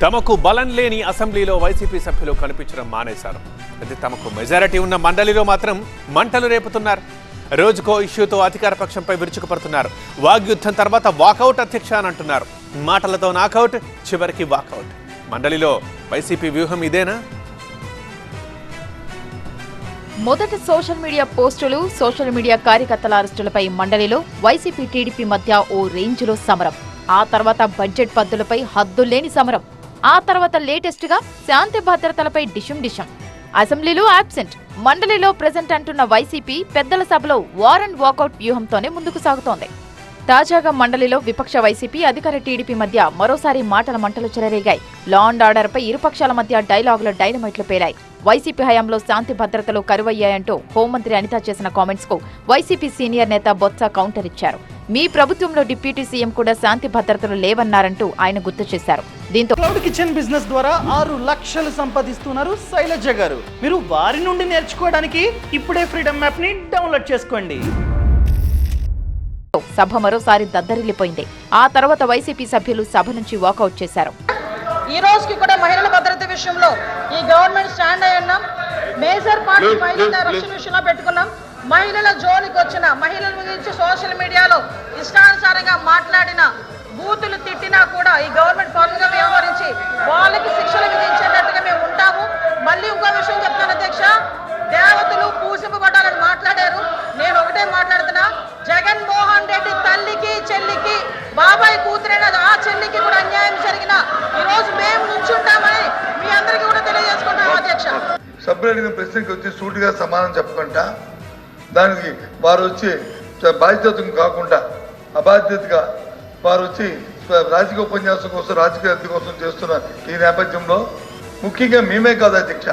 తమకు బలం లేని అసెంబ్లీలో వైసీపీ సభ్యులు కనిపించడం మానేశారు. అయితే తమకు మెజారిటీ ఉన్న మండలిలో మాత్రం మంటలు రేపుతున్నారు. రోజుకో ఇష్యూతో అధికార పక్షంపై విరుచుకుపడుతున్నారు. వాగ్యుద్ధం తర్వాత వాకౌట్ అధ్యక్ష అని అంటున్నారు. మాటలతో నాకౌట్, చివరికి వాకౌట్. మండలిలో వైసీపీ వ్యూహం ఇదేనా? మొదట సోషల్ మీడియా పోస్టులు, సోషల్ మీడియా కార్యకర్తల అరెస్టులపై మండలిలో వైసీపీ టీడీపీ మధ్య ఓ రేంజ్లో సమరం. ఆ తర్వాత బడ్జెట్ పద్దులపై హద్దులేని సమరం. ఆ తర్వాత లేటెస్ట్ గా శాంతి భద్రతలపై డిషం. అసెంబ్లీలో అబ్సెంట్, మండలిలో ప్రెజెంట్ అంటున్న వైసీపీ పెద్దల సభలో వార్ అండ్ వాకౌట్ వ్యూహంతోనే ముందుకు సాగుతోంది. తాజాగా మండలిలో విపక్ష వైసీపీ, అధికార టీడీపీ మధ్య మరోసారి మాటల మంటలు చెలరేగాయి. లా అండ్ ఆర్డర్ పై ఇరుపక్షాల మధ్య డైలాగుల డైనమైట్లు పేలాయి. వైసీపీ హయాంలో శాంతి భద్రతలు కరువయ్యాయంటూ హోంమంత్రి అనిత చేసిన కామెంట్స్ కు వైసీపీ సీనియర్ నేత బొత్స కౌంటర్ ఇచ్చారు. మీ ప్రభుత్వంలో డిప్యూటీ సీఎం కూడా శాంతి భద్రతలు లేవన్నారంటూ ఆయన గుర్తు చేశారు. దీంతో క్లౌడ్ కిచెన్ బిజినెస్ ద్వారా 6 లక్షలు సంపాదిస్తున్నారు శైలజ గారు. మీరు వారి నుండి నేర్చుకోవడానికి ఇప్పుడే ఫ్రీడమ్ యాప్ ని డౌన్లోడ్ చేసుకోండి. సభ మరోసారి దద్దరిల్లిపోయింది. ఆ తర్వాత వైసీపీ సభ్యులు సభ నుంచి వాకౌట్ చేశారు. ఈ రోజుకి కూడా మహిళల భద్రత విషయంలో ఈ గవర్నమెంట్ స్టాండ్ అయి ఉన్నాం. మేజర్ పార్టీ మహిళల రక్షణ విషయంలో పెట్టుకున్నాం. మహిళల జోలికి వచ్చిన, మహిళల గురించి సోషల్ మీడియాలో ఇష్టానుసారంగా మాట్లాడిన, బూతులు తిట్టినా కూడా ఈ గవర్నమెంట్ పౌరులుగా వ్యవహరించి వాళ్ళకి శిక్షలు విధించేటట్టుగా మేము ఉంటాము. మళ్ళీ ఇంకో విషయం చెప్తాను అధ్యక్ష, దేవతలు పూజింపబడాలని మాట్లాడారు. నేను ఒకటే మాట్లాడుతున్నా, జగన్మోహన్ రెడ్డి తల్లికి చెల్లికి బాబాయ్ కూతురైన ఆ చెల్లికి కూడా అన్యాయం జరిగిన ఈ రోజు మేము నుంచుంటామని మీ అందరికీ కూడా తెలియజేసుకుంటాం అధ్యక్ష. సభ్యులు అడిగిన ప్రశ్నకి వచ్చి సూటిగా సమాధానం చెప్పకుండా దానికి వారు వచ్చి బాధ్యత కాకుండా అబాధ్యతగా వారు వచ్చి రాజకీయ ఉపన్యాసం కోసం, రాజకీయ అర్థం కోసం చేస్తున్న ఈ నేపథ్యంలో ముఖ్యంగా మేమే కాదు అధ్యక్ష,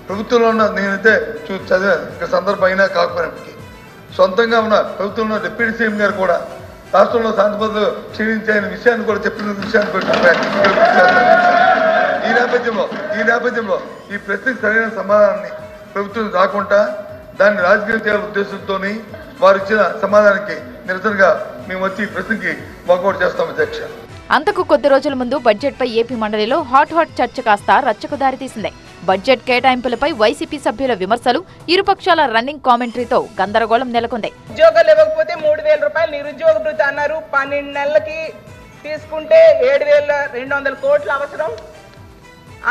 ప్రభుత్వంలో ఉన్న నేనైతే చదివే సందర్భం అయినా కాకపోయినప్పటికీ సొంతంగా ఉన్న ప్రభుత్వంలో డిప్యూటీ సీఎం గారు కూడా రాష్ట్రంలో శాంతి భద్రతలు క్షీణించే విషయాన్ని కూడా చెప్పిన విషయాన్ని ఈ నేపథ్యంలో ఈ ప్రశ్నకు సరైన సమాధానాన్ని ప్రభుత్వం రాకుండా దాన్ని రాజకీయ చేయాల ఉద్దేశంతో వారు ఇచ్చిన సమాధానానికి నిరసనగా మేము వచ్చి ఈ ప్రశ్నకి వాకౌట్ చేస్తాం అధ్యక్ష. అంతకు కొద్ది రోజుల ముందు బడ్జెట్ పై ఏపీ మండలిలో హాట్ చర్చ కాస్త రచ్చకు దారితీసింది. బడ్జెట్ కేటాయింపులపై వైసీపీ సభ్యుల విమర్శలు, ఇరుపక్షాల రన్నింగ్ కామెంటరీతో గందరగోళం నెలకొంది. ఉద్యోగాలు ఇవ్వకపోతే 3,000 రూపాయలు నిరుద్యోగ భృతి అన్నారు. 12 నెలలకి తీసుకుంటే 7,200 కోట్లు అవసరం.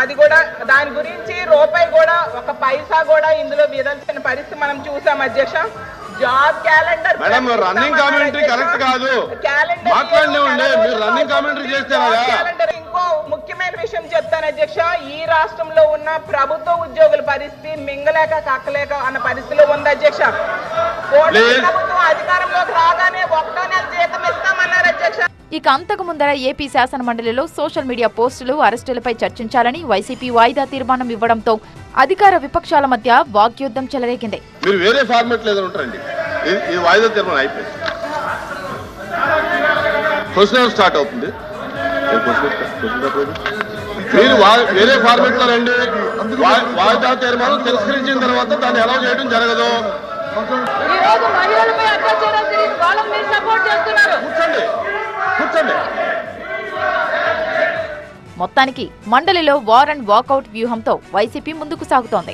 అది కూడా దాని గురించి రూపాయి కూడా ఒక పైసా కూడా ఇందులో విధాల్సిన పరిస్థితి మనం చూసాం అధ్యక్ష. Job calendar running commentary correct కాదు, క్యాలెండర్. ఇంకో ముఖ్యమైన విషయం చెప్తాను అధ్యక్ష, ఈ రాష్ట్రంలో ఉన్న ప్రభుత్వ ఉద్యోగుల పరిస్థితి మింగలేక కక్కలేక అన్న పరిస్థితిలో ఉంది అధ్యక్ష. ప్రభుత్వం అధికారంలోకి రాగానే 1వ నెల జీతం ఇస్తామన్నారు అధ్యక్ష. ఇక అంతకు ముందర ఏపీ శాసన మండలిలో సోషల్ మీడియా పోస్టులు, అరెస్టులపై చర్చించాలని వైసీపీ వాయిదా తీర్మానం ఇవ్వడంతో అధికార విపక్షాల మధ్య వాగ్యుద్ధం చెలరేగింది. మీరు వేరే ఫార్మాట్ లేదా ఉంటారండి, ఈ వాయిదా తీర్మానం అయిపోయింది, క్వశ్చన్ స్టార్ట్ అవుతుంది. మీరు వేరే ఫార్మాట్ లో రండి. వాయిదా తీర్మానం తిరస్కరించిన తర్వాత దాన్ని అలౌ చేయడం జరగదు. కూర్చోండి. మొత్తానికి మండలిలో వార్ అండ్ వాకౌట్ వ్యూహంతో వైసీపీ ముందుకు సాగుతోంది.